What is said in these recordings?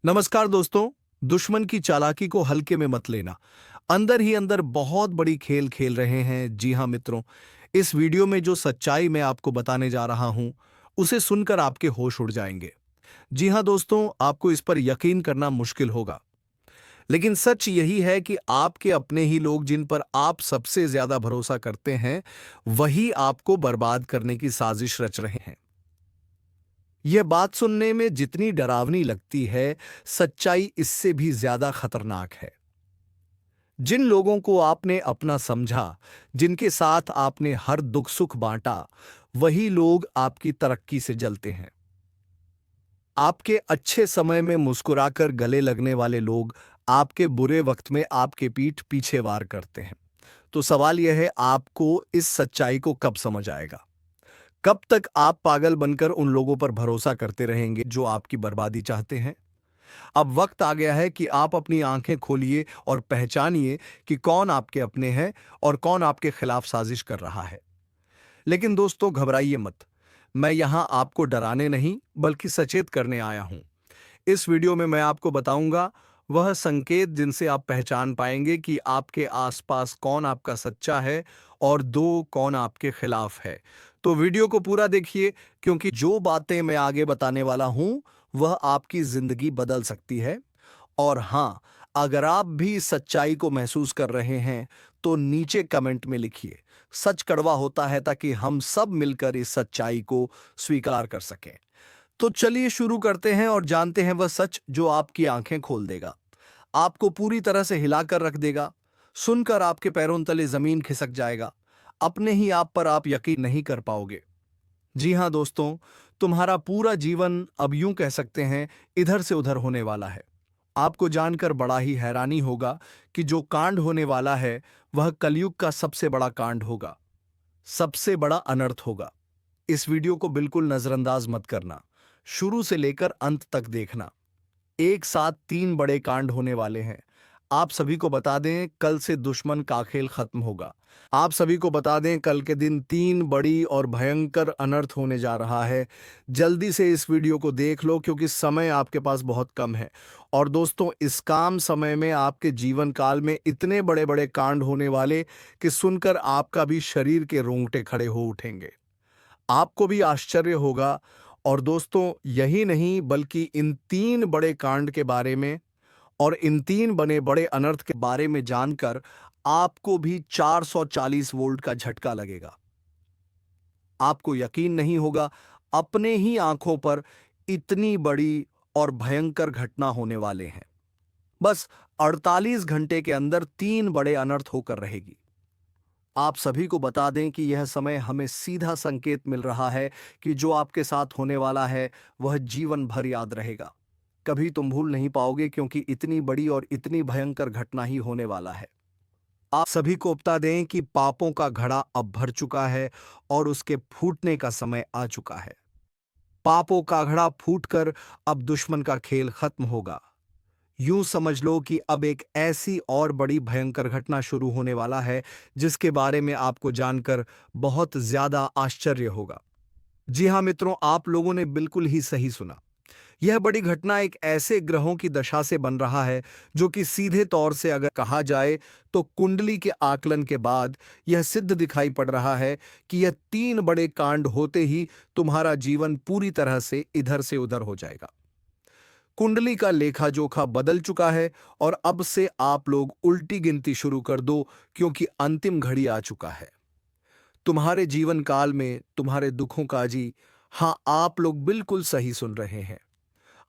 नमस्कार दोस्तों। दुश्मन की चालाकी को हल्के में मत लेना। अंदर ही अंदर बहुत बड़ी खेल खेल रहे हैं। जी हाँ मित्रों, इस वीडियो में जो सच्चाई मैं आपको बताने जा रहा हूं, उसे सुनकर आपके होश उड़ जाएंगे। जी हाँ दोस्तों, आपको इस पर यकीन करना मुश्किल होगा, लेकिन सच यही है कि आपके अपने ही लोग, जिन पर आप सबसे ज्यादा भरोसा करते हैं, वही आपको बर्बाद करने की साजिश रच रहे हैं। यह बात सुनने में जितनी डरावनी लगती है, सच्चाई इससे भी ज्यादा खतरनाक है। जिन लोगों को आपने अपना समझा, जिनके साथ आपने हर दुख सुख बांटा, वही लोग आपकी तरक्की से जलते हैं। आपके अच्छे समय में मुस्कुराकर गले लगने वाले लोग आपके बुरे वक्त में आपके पीठ पीछे वार करते हैं। तो सवाल यह है, आपको इस सच्चाई को कब समझ आएगा? कब तक आप पागल बनकर उन लोगों पर भरोसा करते रहेंगे जो आपकी बर्बादी चाहते हैं? अब वक्त आ गया है कि आप अपनी आंखें खोलिए और पहचानिए कि कौन आपके अपने हैं और कौन आपके खिलाफ साजिश कर रहा है। लेकिन दोस्तों, घबराइए मत। मैं यहां आपको डराने नहीं, बल्कि सचेत करने आया हूं। इस वीडियो में मैं आपको बताऊंगा वह संकेत जिनसे आप पहचान पाएंगे कि आपके आसपास कौन आपका सच्चा है और दो कौन आपके खिलाफ है। तो वीडियो को पूरा देखिए, क्योंकि जो बातें मैं आगे बताने वाला हूं, वह आपकी जिंदगी बदल सकती है। और हाँ, अगर आप भी इस सच्चाई को महसूस कर रहे हैं, तो नीचे कमेंट में लिखिए। सच कड़वा होता है, ताकि हम सब मिलकर इस सच्चाई को स्वीकार कर सकें। तो चलिए शुरू करते हैं और जानते हैं वह सच जो आपकी आंखें खोल देगा, आपको पूरी तरह से हिलाकर रख देगा। सुनकर आपके पैरों तले जमीन खिसक जाएगा। अपने ही आप पर आप यकीन नहीं कर पाओगे। जी हां दोस्तों, तुम्हारा पूरा जीवन, अब यूं कह सकते हैं, इधर से उधर होने वाला है। आपको जानकर बड़ा ही हैरानी होगा कि जो कांड होने वाला है, वह कलयुग का सबसे बड़ा कांड होगा, सबसे बड़ा अनर्थ होगा। इस वीडियो को बिल्कुल नजरअंदाज मत करना। शुरू से लेकर अंत तक देखना। एक साथ तीन बड़े कांड होने वाले हैं। आप सभी को बता दें, कल से दुश्मन का खेल खत्म होगा। आप सभी को बता दें, कल के दिन तीन बड़ी और भयंकर अनर्थ होने जा रहा है। जल्दी से इस वीडियो को देख लो, क्योंकि समय आपके पास बहुत कम है। और दोस्तों, इस काम समय में आपके जीवन काल में इतने बड़े बड़े कांड होने वाले कि सुनकर आपका भी शरीर के रोंगटे खड़े हो उठेंगे। आपको भी आश्चर्य होगा। और दोस्तों, यही नहीं, बल्कि इन तीन बड़े कांड के बारे में और इन तीन बने बड़े अनर्थ के बारे में जानकर आपको भी 440 वोल्ट का झटका लगेगा। आपको यकीन नहीं होगा, अपने ही आंखों पर इतनी बड़ी और भयंकर घटना होने वाले हैं। बस 48 घंटे के अंदर तीन बड़े अनर्थ होकर रहेगी। आप सभी को बता दें कि यह समय हमें सीधा संकेत मिल रहा है कि जो आपके साथ होने वाला है, वह जीवन भर याद रहेगा। कभी तुम भूल नहीं पाओगे, क्योंकि इतनी बड़ी और इतनी भयंकर घटना ही होने वाला है। आप सभी को बता दें कि पापों का घड़ा अब भर चुका है और उसके फूटने का समय आ चुका है। पापों का घड़ा फूटकर अब दुश्मन का खेल खत्म होगा। यूं समझ लो कि अब एक ऐसी और बड़ी भयंकर घटना शुरू होने वाला है, जिसके बारे में आपको जानकर बहुत ज्यादा आश्चर्य होगा। जी हां मित्रों, आप लोगों ने बिल्कुल ही सही सुना। यह बड़ी घटना एक ऐसे ग्रहों की दशा से बन रहा है, जो कि सीधे तौर से अगर कहा जाए, तो कुंडली के आकलन के बाद यह सिद्ध दिखाई पड़ रहा है कि यह तीन बड़े कांड होते ही तुम्हारा जीवन पूरी तरह से इधर से उधर हो जाएगा। कुंडली का लेखा जोखा बदल चुका है और अब से आप लोग उल्टी गिनती शुरू कर दो, क्योंकि अंतिम घड़ी आ चुका है। तुम्हारे जीवन काल में तुम्हारे दुखों का, जी हाँ, आप लोग बिल्कुल सही सुन रहे हैं,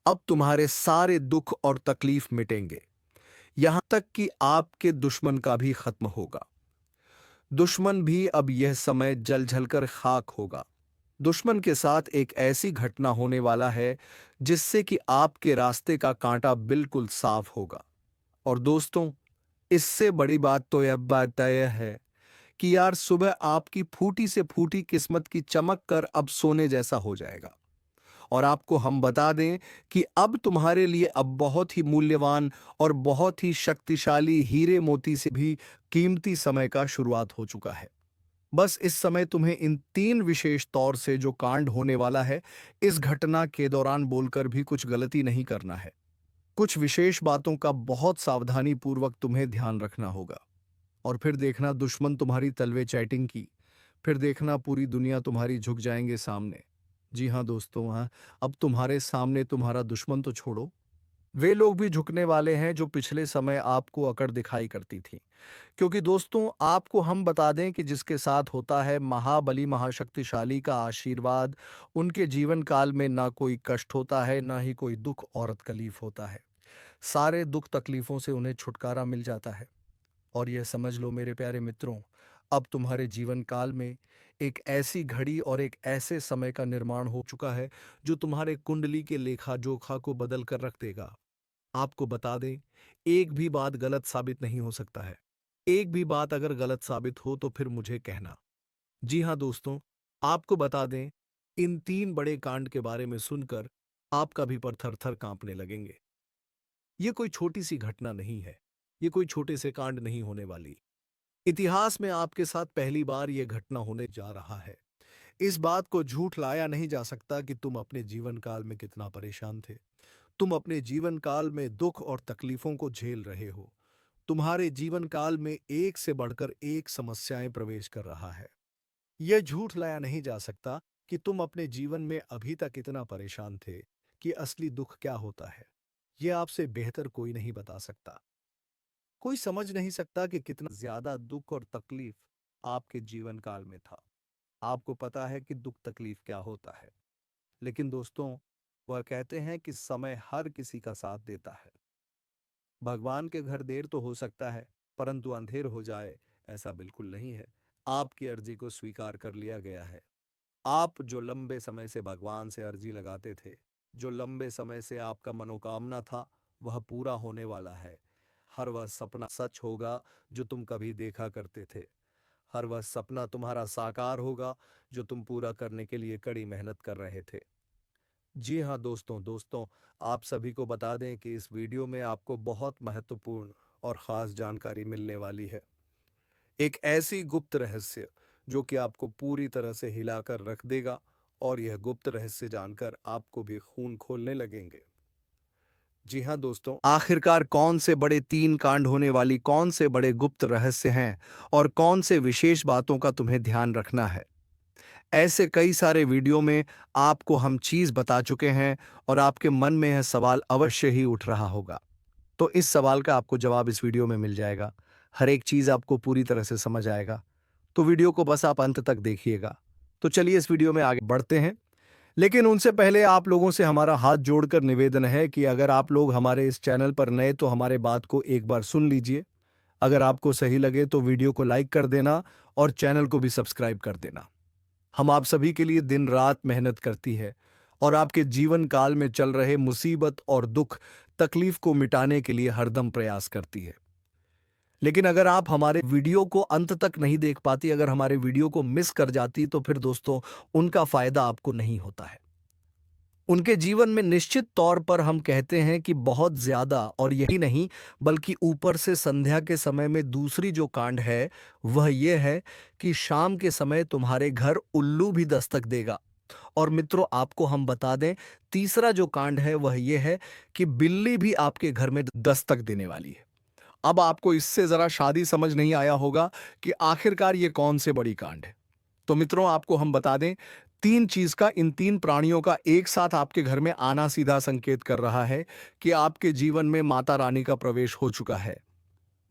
अब तुम्हारे सारे दुख और तकलीफ मिटेंगे। यहां तक कि आपके दुश्मन का भी खत्म होगा। दुश्मन भी अब यह समय जल जलकर खाक होगा। दुश्मन के साथ एक ऐसी घटना होने वाला है, जिससे कि आपके रास्ते का कांटा बिल्कुल साफ होगा। और दोस्तों, इससे बड़ी बात तो यह बात तय है कि यार, सुबह आपकी फूटी से फूटी किस्मत की चमक कर अब सोने जैसा हो जाएगा। और आपको हम बता दें कि अब तुम्हारे लिए अब बहुत ही मूल्यवान और बहुत ही शक्तिशाली हीरे मोती से भी कीमती समय का शुरुआत हो चुका है। बस इस समय तुम्हें इन तीन विशेष तौर से जो कांड होने वाला है, इस घटना के दौरान बोलकर भी कुछ गलती नहीं करना है। कुछ विशेष बातों का बहुत सावधानी पूर्वक तुम्हें ध्यान रखना होगा। और फिर देखना दुश्मन तुम्हारी तलवे चैटिंग की, फिर देखना पूरी दुनिया तुम्हारी झुक जाएंगे सामने। जी हाँ दोस्तों, हाँ, अब तुम्हारे सामने तुम्हारा दुश्मन तो छोड़ो, वे लोग भी झुकने वाले हैं जो पिछले समय आपको अकड़ दिखाई करती थी। क्योंकि दोस्तों, आपको हम बता दें कि जिसके साथ होता है महाबली महाशक्तिशाली का आशीर्वाद, उनके जीवन काल में ना कोई कष्ट होता है, ना ही कोई दुख और तकलीफ होता है। सारे दुख तकलीफों से उन्हें छुटकारा मिल जाता है। और यह समझ लो मेरे प्यारे मित्रों, अब तुम्हारे जीवन काल में एक ऐसी घड़ी और एक ऐसे समय का निर्माण हो चुका है जो तुम्हारे कुंडली के लेखा जोखा को बदल कर रख देगा। आपको बता दें, एक भी बात गलत साबित नहीं हो सकता है। एक भी बात अगर गलत साबित हो तो फिर मुझे कहना। जी हाँ दोस्तों, आपको बता दें, इन 3 बड़े कांड के बारे में सुनकर आपका भी पर थर-थर कांपने लगेंगे। ये कोई छोटी सी घटना नहीं है। ये कोई छोटे से कांड नहीं होने वाली। इतिहास में आपके साथ पहली बार यह घटना होने जा रहा है। इस बात को झूठ लाया नहीं जा सकता कि तुम अपने जीवन काल में कितना परेशान थे। तुम अपने जीवन काल में दुख और तकलीफों को झेल रहे हो। तुम्हारे जीवन काल में एक से बढ़कर एक समस्याएं प्रवेश कर रहा है। यह झूठ लाया नहीं जा सकता कि तुम अपने जीवन में अभी तक इतना परेशान थे कि असली दुख क्या होता है। यह आपसे बेहतर कोई नहीं बता सकता। कोई समझ नहीं सकता कि कितना ज्यादा दुख और तकलीफ आपके जीवन काल में था। आपको पता है कि दुख तकलीफ क्या होता है। लेकिन दोस्तों, वह कहते हैं कि समय हर किसी का साथ देता है। भगवान के घर देर तो हो सकता है, परंतु अंधेर हो जाए ऐसा बिल्कुल नहीं है। आपकी अर्जी को स्वीकार कर लिया गया है। आप जो लंबे समय से भगवान से अर्जी लगाते थे, जो लंबे समय से आपका मनोकामना था, वह पूरा होने वाला है। हर वह सपना सच होगा जो तुम कभी देखा करते थे। हर वह सपना तुम्हारा साकार होगा जो तुम पूरा करने के लिए कड़ी मेहनत कर रहे थे। जी हाँ दोस्तों, आप सभी को बता दें कि इस वीडियो में आपको बहुत महत्वपूर्ण और ख़ास जानकारी मिलने वाली है। एक ऐसी गुप्त रहस्य जो कि आपको पूरी तरह से हिलाकर रख देगा, और यह गुप्त रहस्य जानकर आपको भी खून खोलने लगेंगे। जी हाँ दोस्तों, आखिरकार कौन से बड़े 3 कांड होने वाली कौन से बड़े गुप्त रहस्य हैं और कौन से विशेष बातों का तुम्हें ध्यान रखना है। ऐसे कई सारे वीडियो में आपको हम चीज बता चुके हैं और आपके मन में यह सवाल अवश्य ही उठ रहा होगा। तो इस सवाल का आपको जवाब इस वीडियो में मिल जाएगा। हर एक चीज आपको पूरी तरह से समझ आएगा। तो वीडियो को बस आप अंत तक देखिएगा। तो चलिए इस वीडियो में आगे बढ़ते हैं। लेकिन उनसे पहले आप लोगों से हमारा हाथ जोड़कर निवेदन है कि अगर आप लोग हमारे इस चैनल पर नए तो हमारे बात को एक बार सुन लीजिए। अगर आपको सही लगे तो वीडियो को लाइक कर देना और चैनल को भी सब्सक्राइब कर देना। हम आप सभी के लिए दिन रात मेहनत करती है और आपके जीवन काल में चल रहे मुसीबत और दुख तकलीफ को मिटाने के लिए हरदम प्रयास करती है। लेकिन अगर आप हमारे वीडियो को अंत तक नहीं देख पाती, अगर हमारे वीडियो को मिस कर जाती, तो फिर दोस्तों उनका फायदा आपको नहीं होता है। उनके जीवन में निश्चित तौर पर हम कहते हैं कि बहुत ज्यादा, और यही नहीं बल्कि ऊपर से संध्या के समय में दूसरी जो कांड है वह यह है कि शाम के समय तुम्हारे घर उल्लू भी दस्तक देगा। और मित्रों, आपको हम बता दें, तीसरा जो कांड है वह यह है कि बिल्ली भी आपके घर में दस्तक देने वाली है। अब आपको इससे जरा शादी समझ नहीं आया होगा कि आखिरकार ये कौन से बड़ी कांड है। तो मित्रों, आपको हम बता दें, 3 चीज का, इन 3 प्राणियों का एक साथ आपके घर में आना सीधा संकेत कर रहा है कि आपके जीवन में माता रानी का प्रवेश हो चुका है।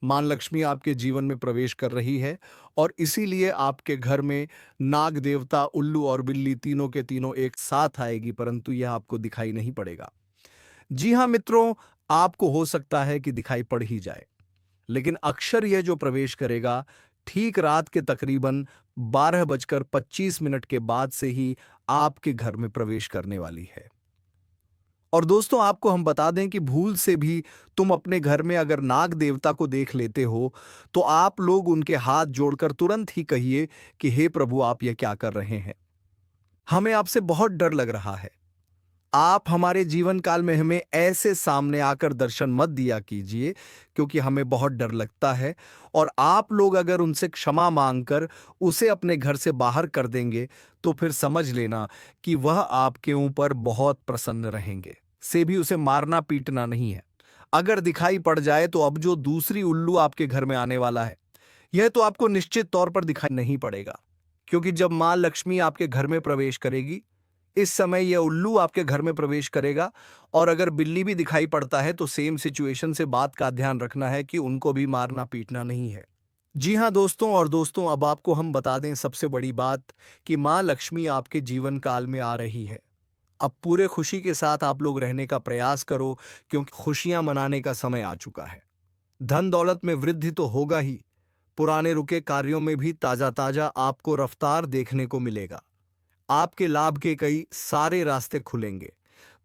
मां लक्ष्मी आपके जीवन में प्रवेश कर रही है और इसीलिए आपके घर में नाग देवता, उल्लू और बिल्ली तीनों के तीनों एक साथ आएगी, परंतु यह आपको दिखाई नहीं पड़ेगा। जी हां मित्रों, आपको हो सकता है कि दिखाई पड़ ही जाए, लेकिन अक्षर यह जो प्रवेश करेगा ठीक रात के तकरीबन 12:25 के बाद से ही आपके घर में प्रवेश करने वाली है। और दोस्तों, आपको हम बता दें कि भूल से भी तुम अपने घर में अगर नाग देवता को देख लेते हो तो आप लोग उनके हाथ जोड़कर तुरंत ही कहिए कि हे प्रभु, आप यह क्या कर रहे हैं। हमें आपसे बहुत डर लग रहा है। आप हमारे जीवन काल में हमें ऐसे सामने आकर दर्शन मत दिया कीजिए, क्योंकि हमें बहुत डर लगता है। और आप लोग अगर उनसे क्षमा मांगकर उसे अपने घर से बाहर कर देंगे तो फिर समझ लेना कि वह आपके ऊपर बहुत प्रसन्न रहेंगे। से भी उसे मारना पीटना नहीं है, अगर दिखाई पड़ जाए तो अब जो दूसरी उल्लू आपके घर में आने वाला है, यह तो आपको निश्चित तौर पर दिखाई नहीं पड़ेगा, क्योंकि जब मां लक्ष्मी आपके घर में प्रवेश करेगी, इस समय यह उल्लू आपके घर में प्रवेश करेगा। और अगर बिल्ली भी दिखाई पड़ता है तो सेम सिचुएशन से बात का ध्यान रखना है कि उनको भी मारना पीटना नहीं है। जी हाँ दोस्तों, और दोस्तों अब आपको हम बता दें सबसे बड़ी बात कि माँ लक्ष्मी आपके जीवन काल में आ रही है। अब पूरे खुशी के साथ आप लोग रहने का प्रयास करो, क्योंकि खुशियां मनाने का समय आ चुका है। धन दौलत में वृद्धि तो होगा ही, पुराने रुके कार्यों में भी ताजा ताजा आपको रफ्तार देखने को मिलेगा। आपके लाभ के कई सारे रास्ते खुलेंगे।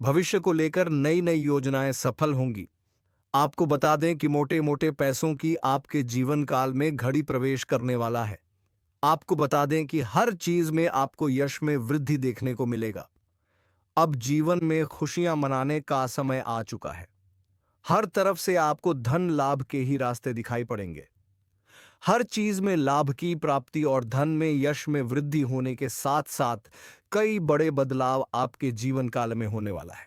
भविष्य को लेकर नई नई योजनाएं सफल होंगी। आपको बता दें कि मोटे मोटे पैसों की आपके जीवन काल में घड़ी प्रवेश करने वाला है। आपको बता दें कि हर चीज में आपको यश में वृद्धि देखने को मिलेगा। अब जीवन में खुशियां मनाने का समय आ चुका है। हर तरफ से आपको धन लाभ के ही रास्ते दिखाई पड़ेंगे। हर चीज में लाभ की प्राप्ति और धन में यश में वृद्धि होने के साथ साथ कई बड़े बदलाव आपके जीवन काल में होने वाला है।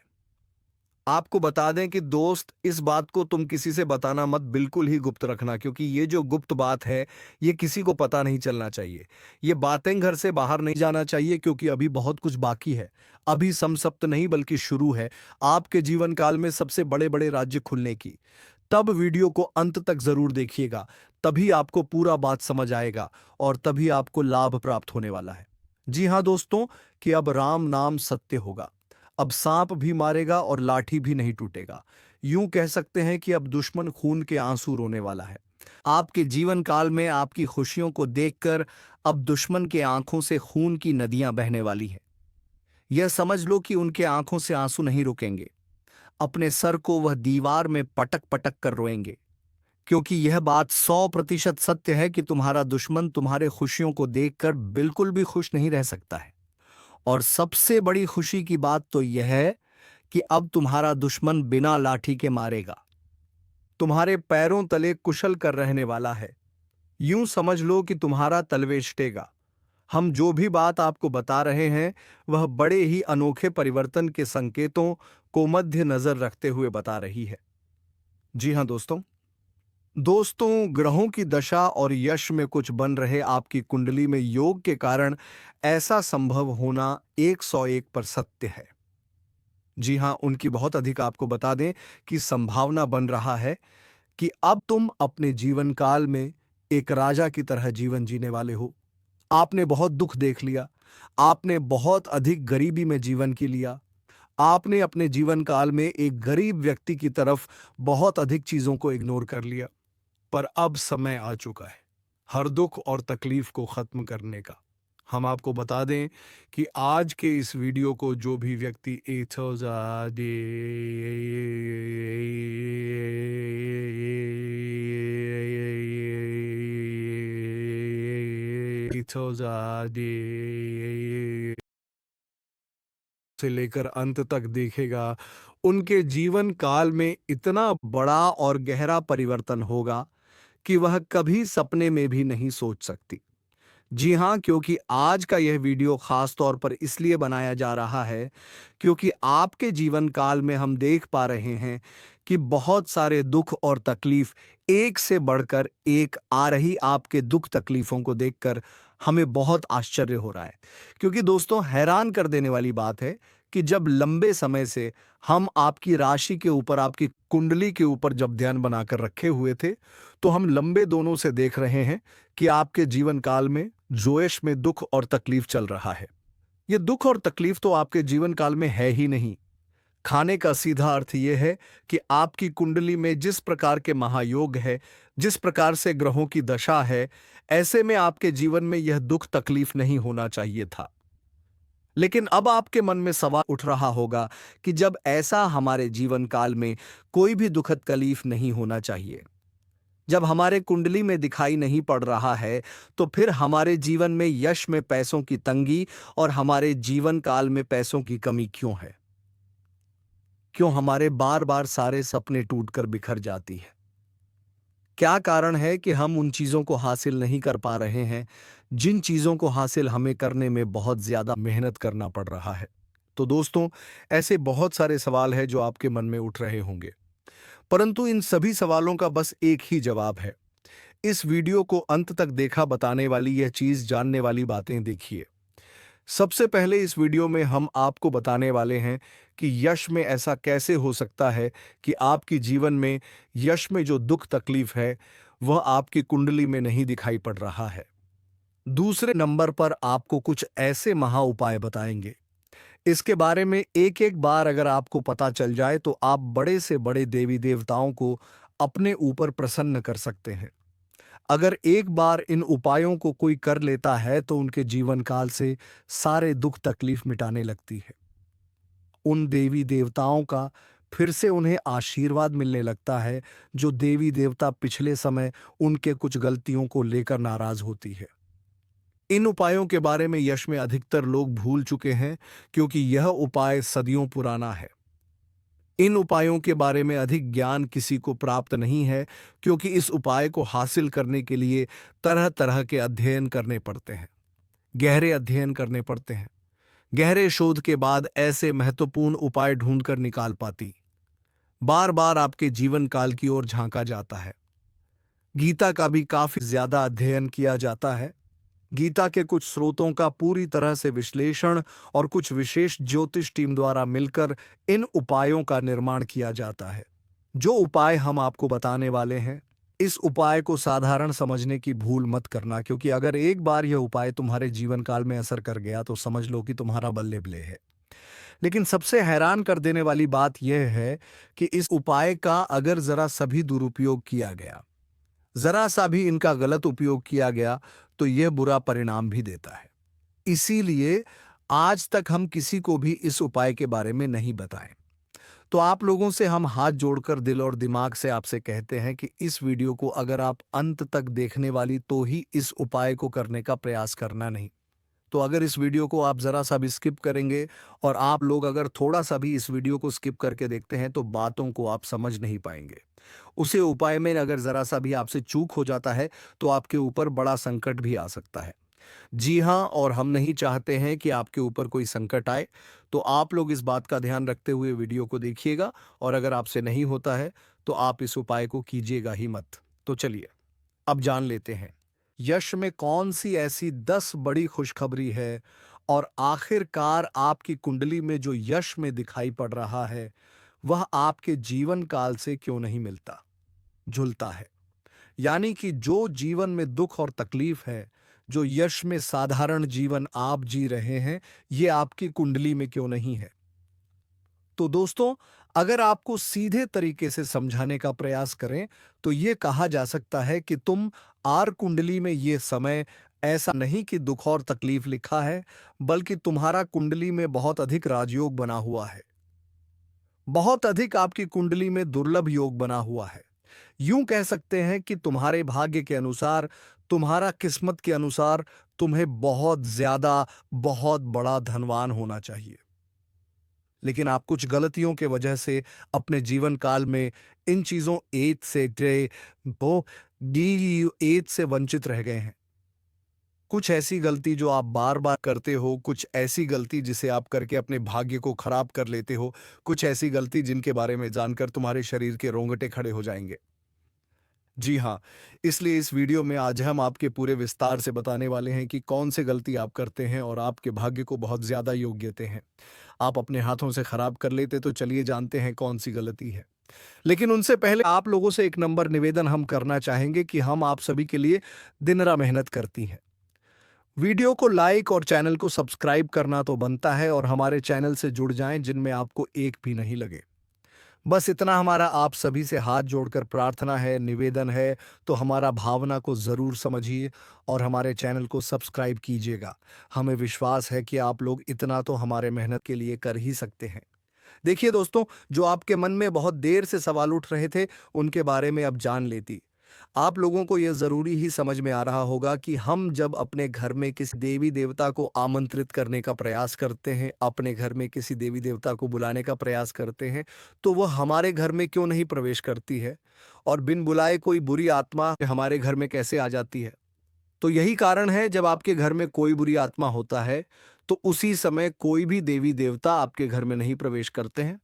आपको बता दें कि दोस्त, इस बात को तुम किसी से बताना मत, बिल्कुल ही गुप्त रखना, क्योंकि ये जो गुप्त बात है ये किसी को पता नहीं चलना चाहिए। ये बातें घर से बाहर नहीं जाना चाहिए, क्योंकि अभी बहुत कुछ बाकी है। अभी समसप्त नहीं बल्कि शुरू है आपके जीवन काल में सबसे बड़े बड़े राज्य खुलने की। तब वीडियो को अंत तक जरूर देखिएगा, तभी आपको पूरा बात समझ आएगा और तभी आपको लाभ प्राप्त होने वाला है। जी हाँ दोस्तों, कि अब राम नाम सत्य होगा। अब सांप भी मारेगा और लाठी भी नहीं टूटेगा। यूं कह सकते हैं कि अब दुश्मन खून के आंसू रोने वाला है। आपके जीवन काल में आपकी खुशियों को देखकर अब दुश्मन के आंखों से खून की नदियां बहने वाली हैं। यह समझ लो कि उनके आंखों से आंसू नहीं रुकेंगे। अपने सर को वह दीवार में पटक पटक कर रोएंगे, क्योंकि यह बात 100% सत्य है कि तुम्हारा दुश्मन तुम्हारे खुशियों को देखकर बिल्कुल भी खुश नहीं रह सकता है। और सबसे बड़ी खुशी की बात तो यह है कि अब तुम्हारा दुश्मन बिना लाठी के मारेगा, तुम्हारे पैरों तले कुशल कर रहने वाला है। यूं समझ लो कि तुम्हारा तलवेष्टेगा। हम जो भी बात आपको बता रहे हैं वह बड़े ही अनोखे परिवर्तन के संकेतों को मध्य नजर रखते हुए बता रही है। जी हाँ दोस्तों, ग्रहों की दशा और यश में कुछ बन रहे आपकी कुंडली में योग के कारण ऐसा संभव होना 101 पर सत्य है। जी हाँ, उनकी बहुत अधिक आपको बता दें कि संभावना बन रहा है कि अब तुम अपने जीवन काल में एक राजा की तरह जीवन जीने वाले हो। आपने बहुत दुख देख लिया, आपने बहुत अधिक गरीबी में जीवन की लिया, आपने अपने जीवन काल में एक गरीब व्यक्ति की तरफ बहुत अधिक चीजों को इग्नोर कर लिया। पर अब समय आ चुका है हर दुख और तकलीफ को खत्म करने का। हम आपको बता दें कि आज के इस वीडियो को जो भी व्यक्ति से लेकर अंत तक देखेगा, उनके जीवन काल में इतना बड़ा और गहरा परिवर्तन होगा कि वह कभी सपने में भी नहीं सोच सकती। जी हाँ, क्योंकि आज का यह वीडियो खास तौर पर इसलिए बनाया जा रहा है क्योंकि आपके जीवन काल में हम देख पा रहे हैं कि बहुत सारे दुख और तकलीफ एक से बढ़कर एक आ रही। आपके दुख तकलीफों को देखकर हमें बहुत आश्चर्य हो रहा है, क्योंकि दोस्तों हैरान कर देने वाली बात है कि जब लंबे समय से हम आपकी राशि के ऊपर, आपकी कुंडली के ऊपर जब ध्यान बनाकर रखे हुए थे, तो हम लंबे दोनों से देख रहे हैं कि आपके जीवन काल में जोश में दुख और तकलीफ चल रहा है। ये दुख और तकलीफ तो आपके जीवन काल में है ही नहीं। खाने का सीधा अर्थ यह है कि आपकी कुंडली में जिस प्रकार के महायोग है, जिस प्रकार से ग्रहों की दशा है, ऐसे में आपके जीवन में यह दुख तकलीफ नहीं होना चाहिए था। लेकिन अब आपके मन में सवाल उठ रहा होगा कि जब ऐसा हमारे जीवन काल में कोई भी दुखद तकलीफ नहीं होना चाहिए, जब हमारे कुंडली में दिखाई नहीं पड़ रहा है, तो फिर हमारे जीवन में यश में पैसों की तंगी और हमारे जीवन काल में पैसों की कमी क्यों है? क्यों हमारे बार बार सारे सपने टूटकर बिखर जाती है? क्या कारण है कि हम उन चीजों को हासिल नहीं कर पा रहे हैं जिन चीजों को हासिल हमें करने में बहुत ज्यादा मेहनत करना पड़ रहा है? तो दोस्तों, ऐसे बहुत सारे सवाल हैं जो आपके मन में उठ रहे होंगे, परंतु इन सभी सवालों का बस एक ही जवाब है। इस वीडियो को अंत तक देखा बताने वाली यह चीज जानने वाली बातें देखिए। सबसे पहले इस वीडियो में हम आपको बताने वाले हैं कि यश में ऐसा कैसे हो सकता है कि आपकी जीवन में यश में जो दुख तकलीफ है वह आपकी कुंडली में नहीं दिखाई पड़ रहा है। दूसरे नंबर पर आपको कुछ ऐसे महा उपाय बताएंगे, इसके बारे में एक एक बार अगर आपको पता चल जाए तो आप बड़े से बड़े देवी देवताओं को अपने ऊपर प्रसन्न कर सकते हैं। अगर एक बार इन उपायों को कोई कर लेता है तो उनके जीवन काल से सारे दुख तकलीफ मिटाने लगती है। उन देवी देवताओं का फिर से उन्हें आशीर्वाद मिलने लगता है जो देवी देवता पिछले समय उनके कुछ गलतियों को लेकर नाराज होती है। इन उपायों के बारे में यश में अधिकतर लोग भूल चुके हैं क्योंकि यह उपाय सदियों पुराना है। इन उपायों के बारे में अधिक ज्ञान किसी को प्राप्त नहीं है क्योंकि इस उपाय को हासिल करने के लिए तरह तरह के अध्ययन करने पड़ते हैं, गहरे अध्ययन करने पड़ते हैं। गहरे शोध के बाद ऐसे महत्वपूर्ण उपाय ढूंढकर निकाल पाती। बार बार आपके जीवन काल की ओर झांका जाता है। गीता का भी काफी ज्यादा अध्ययन किया जाता है। गीता के कुछ स्रोतों का पूरी तरह से विश्लेषण और कुछ विशेष ज्योतिष टीम द्वारा मिलकर इन उपायों का निर्माण किया जाता है। जो उपाय हम आपको बताने वाले हैं, इस उपाय को साधारण समझने की भूल मत करना क्योंकि अगर एक बार यह उपाय तुम्हारे जीवन काल में असर कर गया तो समझ लो कि तुम्हारा बल्ले बल्ले है। लेकिन सबसे हैरान कर देने वाली बात यह है कि इस उपाय का अगर जरा सभी दुरुपयोग किया गया, जरा सा भी इनका गलत उपयोग किया गया तो यह बुरा परिणाम भी देता है। इसीलिए आज तक हम किसी को भी इस उपाय के बारे में नहीं बताएं। तो आप लोगों से हम हाथ जोड़कर दिल और दिमाग से आपसे कहते हैं कि इस वीडियो को अगर आप अंत तक देखने वाली तो ही इस उपाय को करने का प्रयास करना नहीं। तो अगर इस वीडियो को आप जरा सा भी स्किप करेंगे और आप लोग अगर थोड़ा सा भी इस वीडियो को स्किप करके देखते हैं तो बातों को आप समझ नहीं पाएंगे। उसे उपाय में अगर जरा सा भी आपसे चूक हो जाता है तो आपके ऊपर बड़ा संकट भी आ सकता है। जी हाँ, और हम नहीं चाहते हैं कि आपके ऊपर कोई संकट आए, तो आप लोग इस बात का ध्यान रखते हुए वीडियो को देखिएगा और अगर आपसे नहीं होता है तो आप इस उपाय को कीजिएगा ही मत। तो चलिए अब जान लेते हैं यश में कौन सी ऐसी 10 बड़ी खुशखबरी है और आखिरकार आपकी कुंडली में जो यश में दिखाई पड़ रहा है वह आपके जीवन काल से क्यों नहीं मिलता, झुलता है। यानी कि जो जीवन में दुख और तकलीफ है, जो यश में साधारण जीवन आप जी रहे हैं, ये आपकी कुंडली में क्यों नहीं है। तो दोस्तों, अगर आपको सीधे तरीके से समझाने का प्रयास करें तो ये कहा जा सकता है कि तुम आर कुंडली में ये समय ऐसा नहीं कि दुख और तकलीफ लिखा है, बल्कि तुम्हारा कुंडली में बहुत अधिक राजयोग बना हुआ है। बहुत अधिक आपकी कुंडली में दुर्लभ योग बना हुआ है। यूं कह सकते हैं कि तुम्हारे भाग्य के अनुसार, तुम्हारा किस्मत के अनुसार तुम्हें बहुत ज्यादा, बहुत बड़ा धनवान होना चाहिए। लेकिन आप कुछ गलतियों के वजह से अपने जीवन काल में इन चीजों एज से वो डी एज से वंचित रह गए हैं। कुछ ऐसी गलती जो आप बार बार करते हो, कुछ ऐसी गलती जिसे आप करके अपने भाग्य को खराब कर लेते हो, कुछ ऐसी गलती जिनके बारे में जानकर तुम्हारे शरीर के रोंगटे खड़े हो जाएंगे। जी हाँ, इसलिए इस वीडियो में आज हम आपके पूरे विस्तार से बताने वाले हैं कि कौन से गलती आप करते हैं और आपके भाग्य को बहुत ज्यादा योग देते हैं। आप अपने हाथों से खराब कर लेते, तो चलिए जानते हैं कौन सी गलती है। लेकिन उनसे पहले आप लोगों से एक नंबर निवेदन हम करना चाहेंगे कि हम आप सभी के लिए दिन रात मेहनत करती हैं। वीडियो को लाइक और चैनल को सब्सक्राइब करना तो बनता है और हमारे चैनल से जुड़ जाएं जिनमें आपको एक भी नहीं लगे। बस इतना हमारा आप सभी से हाथ जोड़कर प्रार्थना है, निवेदन है, तो हमारा भावना को ज़रूर समझिए और हमारे चैनल को सब्सक्राइब कीजिएगा। हमें विश्वास है कि आप लोग इतना तो हमारे मेहनत के लिए कर ही सकते हैं। देखिए दोस्तों, जो आपके मन में बहुत देर से सवाल उठ रहे थे उनके बारे में अब जान लेती। आप लोगों को यह जरूरी ही समझ में आ रहा होगा कि हम जब अपने घर में किसी देवी देवता को आमंत्रित करने का प्रयास करते हैं, अपने घर में किसी देवी देवता को बुलाने का प्रयास करते हैं, तो वह हमारे घर में क्यों नहीं प्रवेश करती है और बिन बुलाए कोई बुरी आत्मा हमारे घर में कैसे आ जाती है। तो यही कारण है, जब आपके घर में कोई बुरी आत्मा होता है तो उसी समय कोई भी देवी देवता आपके घर में नहीं प्रवेश करते हैं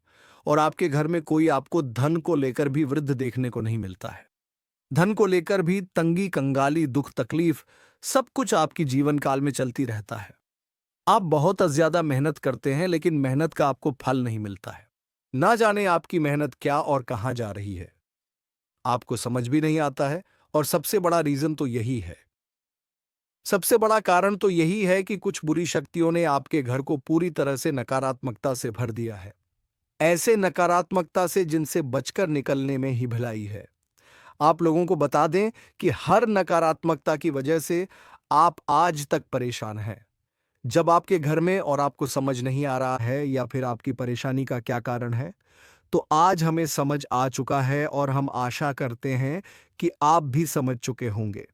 और आपके घर में कोई आपको धन को लेकर भी वृद्ध देखने को नहीं मिलता है। धन को लेकर भी तंगी, कंगाली, दुख, तकलीफ सब कुछ आपकी जीवन काल में चलती रहता है। आप बहुत ज्यादा मेहनत करते हैं लेकिन मेहनत का आपको फल नहीं मिलता है। ना जाने आपकी मेहनत क्या और कहां जा रही है, आपको समझ भी नहीं आता है। और सबसे बड़ा रीजन तो यही है, सबसे बड़ा कारण तो यही है कि कुछ बुरी शक्तियों ने आपके घर को पूरी तरह से नकारात्मकता से भर दिया है। ऐसे नकारात्मकता से जिनसे बचकर निकलने में ही भलाई है। आप लोगों को बता दें कि हर नकारात्मकता की वजह से आप आज तक परेशान हैं। जब आपके घर में और आपको समझ नहीं आ रहा है या फिर आपकी परेशानी का क्या कारण है, तो आज हमें समझ आ चुका है और हम आशा करते हैं कि आप भी समझ चुके होंगे।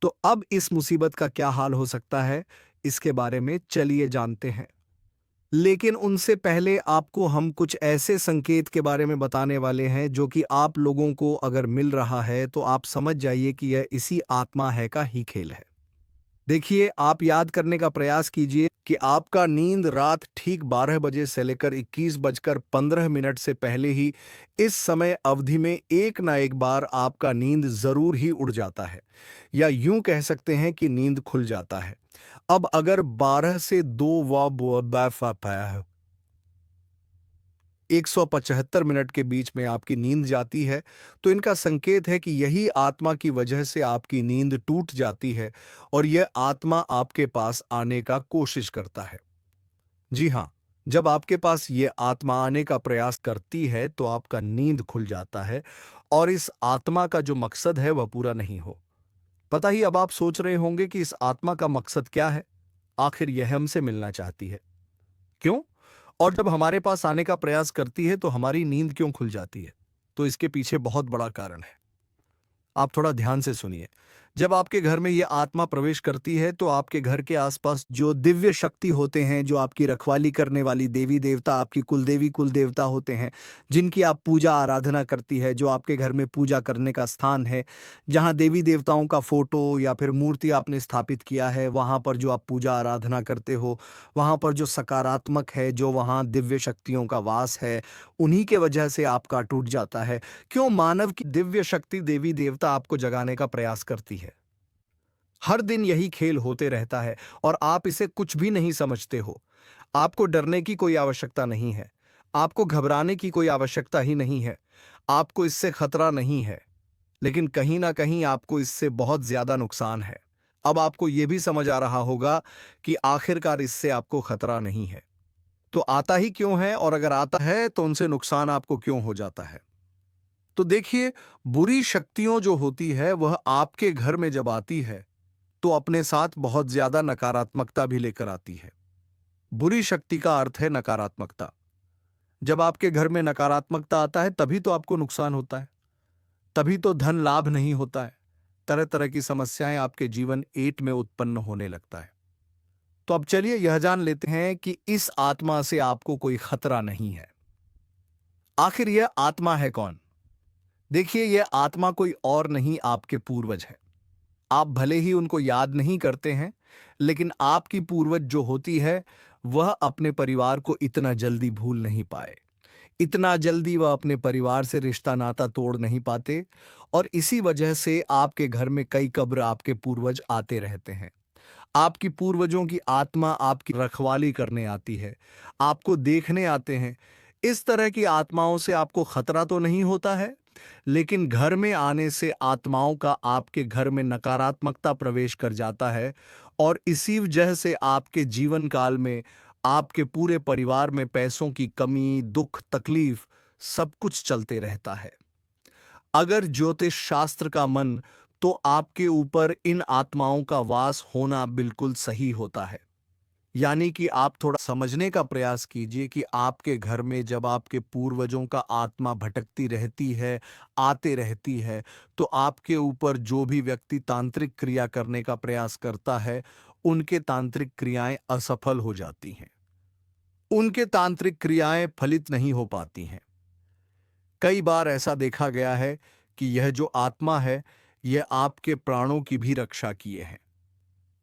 तो अब इस मुसीबत का क्या हाल हो सकता है, इसके बारे में चलिए जानते हैं। लेकिन उनसे पहले आपको हम कुछ ऐसे संकेत के बारे में बताने वाले हैं जो कि आप लोगों को अगर मिल रहा है तो आप समझ जाइए कि यह इसी आत्मा है का ही खेल है। देखिए, आप याद करने का प्रयास कीजिए कि आपका नींद रात ठीक 12 बजे से लेकर 21:15 से पहले ही इस समय अवधि में एक ना एक बार आपका नींद जरूर ही उड़ जाता है, या यूं कह सकते हैं कि नींद खुल जाता है। अब अगर 12 से 2 व 175 मिनट के बीच में आपकी नींद जाती है, तो इनका संकेत है कि यही आत्मा की वजह से आपकी नींद टूट जाती है और यह आत्मा आपके पास आने का कोशिश करता है। जी हाँ, जब आपके पास ये आत्मा आने का प्रयास करती है तो आपका नींद खुल जाता है और इस आत्मा का जो मकसद है वह पूरा नहीं हो। पता ही अब आप सोच रहे होंगे कि इस आत्मा का मकसद क्या है, आखिर यह हमसे मिलना चाहती है, क्यों? और जब हमारे पास आने का प्रयास करती है तो हमारी नींद क्यों खुल जाती है? तो इसके पीछे बहुत बड़ा कारण है। आप थोड़ा ध्यान से सुनिए। जब आपके घर में ये आत्मा प्रवेश करती है तो आपके घर के आसपास जो दिव्य शक्ति होते हैं, जो आपकी रखवाली करने वाली देवी देवता, आपकी कुलदेवी कुलदेवता होते हैं, जिनकी आप पूजा आराधना करती है, जो आपके घर में पूजा करने का स्थान है, जहाँ देवी देवताओं का फोटो या फिर मूर्ति आपने स्थापित किया है, वहाँ पर जो आप पूजा आराधना करते हो, वहाँ पर जो सकारात्मक है, जो वहाँ दिव्य शक्तियों का वास है, उन्हीं के वजह से आपका टूट जाता है। क्यों? मानव की दिव्य शक्ति देवी देवता आपको जगाने का प्रयास करती है। हर दिन यही खेल होते रहता है और आप इसे कुछ भी नहीं समझते हो। आपको डरने की कोई आवश्यकता नहीं है, आपको घबराने की कोई आवश्यकता ही नहीं है, आपको इससे खतरा नहीं है, लेकिन कहीं ना कहीं आपको इससे बहुत ज्यादा नुकसान है। अब आपको यह भी समझ आ रहा होगा कि आखिरकार इससे आपको खतरा नहीं है, तो आता ही क्यों है, और अगर आता है तो उनसे नुकसान आपको क्यों हो जाता है? तो देखिए, बुरी शक्तियों जो होती है वह आपके घर में जब आती है तो अपने साथ बहुत ज्यादा नकारात्मकता भी लेकर आती है। बुरी शक्ति का अर्थ है नकारात्मकता। जब आपके घर में नकारात्मकता आता है तभी तो आपको नुकसान होता है, तभी तो धन लाभ नहीं होता है, तरह तरह की समस्याएं आपके जीवन एट में उत्पन्न होने लगता है। तो अब चलिए यह जान लेते हैं कि इस आत्मा से आपको कोई खतरा नहीं है। आखिर यह आत्मा है कौन? देखिए, यह आत्मा कोई और नहीं, आपके पूर्वज है। आप भले ही उनको याद नहीं करते हैं, लेकिन आपकी पूर्वज जो होती है वह अपने परिवार को इतना जल्दी भूल नहीं पाए, इतना जल्दी वह अपने परिवार से रिश्ता नाता तोड़ नहीं पाते, और इसी वजह से आपके घर में कई कब्र आपके पूर्वज आते रहते हैं। आपकी पूर्वजों की आत्मा आपकी रखवाली करने आती है, आपको देखने आते हैं। इस तरह की आत्माओं से आपको खतरा तो नहीं होता है, लेकिन घर में आने से आत्माओं का आपके घर में नकारात्मकता प्रवेश कर जाता है, और इसी वजह से आपके जीवन काल में आपके पूरे परिवार में पैसों की कमी, दुख, तकलीफ सब कुछ चलते रहता है। अगर ज्योतिष शास्त्र का मन, तो आपके ऊपर इन आत्माओं का वास होना बिल्कुल सही होता है। यानी कि आप थोड़ा समझने का प्रयास कीजिए कि आपके घर में जब आपके पूर्वजों का आत्मा भटकती रहती है, आते रहती है, तो आपके ऊपर जो भी व्यक्ति तांत्रिक क्रिया करने का प्रयास करता है, उनके तांत्रिक क्रियाएं असफल हो जाती हैं, उनके तांत्रिक क्रियाएं फलित नहीं हो पाती हैं। कई बार ऐसा देखा गया है कि यह जो आत्मा है, यह आपके प्राणों की भी रक्षा किए हैं,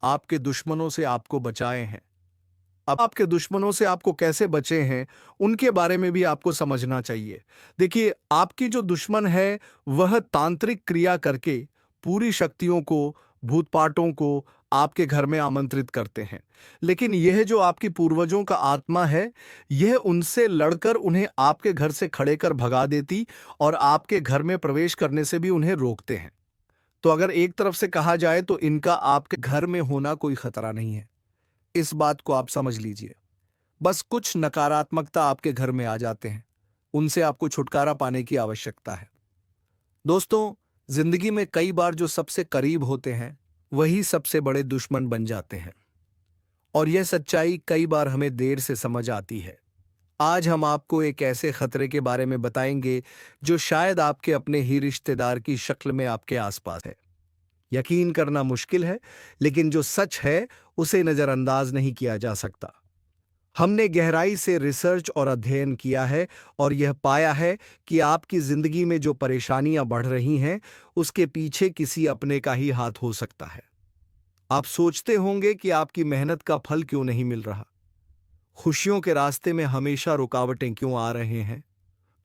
आपके दुश्मनों से आपको बचाए हैं। अब आपके दुश्मनों से आपको कैसे बचे हैं, उनके बारे में भी आपको समझना चाहिए। देखिए, आपकी जो दुश्मन है, वह तांत्रिक क्रिया करके पूरी शक्तियों को, भूत-पाटों को आपके घर में आमंत्रित करते हैं। लेकिन यह जो आपकी पूर्वजों का आत्मा है, यह उनसे लड़कर उन्हें आपके घर से खड़े कर भगा देती और आपके घर में प्रवेश करने से भी उन्हें रोकते हैं। तो अगर एक तरफ से कहा जाए तो इनका आपके घर में होना कोई खतरा नहीं है। इस बात को आप समझ लीजिए। बस कुछ नकारात्मकता आपके घर में आ जाते हैं, उनसे आपको छुटकारा पाने की आवश्यकता है। दोस्तों, जिंदगी में कई बार जो सबसे करीब होते हैं, वही सबसे बड़े दुश्मन बन जाते हैं, और यह सच्चाई कई बार हमें देर से समझ आती है। आज हम आपको एक ऐसे खतरे के बारे में बताएंगे जो शायद आपके अपने ही रिश्तेदार की शक्ल में आपके आसपास है। यकीन करना मुश्किल है, लेकिन जो सच है उसे नजरअंदाज नहीं किया जा सकता। हमने गहराई से रिसर्च और अध्ययन किया है और यह पाया है कि आपकी जिंदगी में जो परेशानियां बढ़ रही हैं, उसके पीछे किसी अपने का ही हाथ हो सकता है। आप सोचते होंगे कि आपकी मेहनत का फल क्यों नहीं मिल रहा, खुशियों के रास्ते में हमेशा रुकावटें क्यों आ रहे हैं।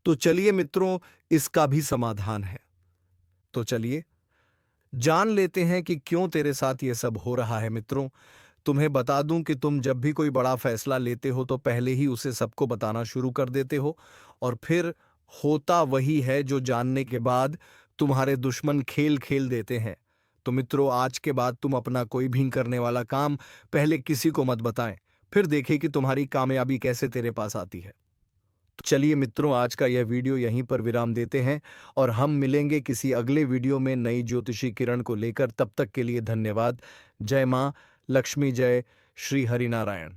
तो चलिए मित्रों, इसका भी समाधान है। तो चलिए जान लेते हैं कि क्यों तेरे साथ ये सब हो रहा है। मित्रों, तुम्हें बता दूं कि तुम जब भी कोई बड़ा फैसला लेते हो तो पहले ही उसे सबको बताना शुरू कर देते हो, और फिर होता वही है जो जानने के बाद तुम्हारे दुश्मन खेल खेल देते हैं। तो मित्रों, आज के बाद तुम अपना कोई भी करने वाला काम पहले किसी को मत बताएं, फिर देखें कि तुम्हारी कामयाबी कैसे तेरे पास आती है। तो चलिए मित्रों, आज का यह वीडियो यहीं पर विराम देते हैं और हम मिलेंगे किसी अगले वीडियो में नई ज्योतिषी किरण को लेकर। तब तक के लिए धन्यवाद। जय मां लक्ष्मी, जय श्री हरिनारायण।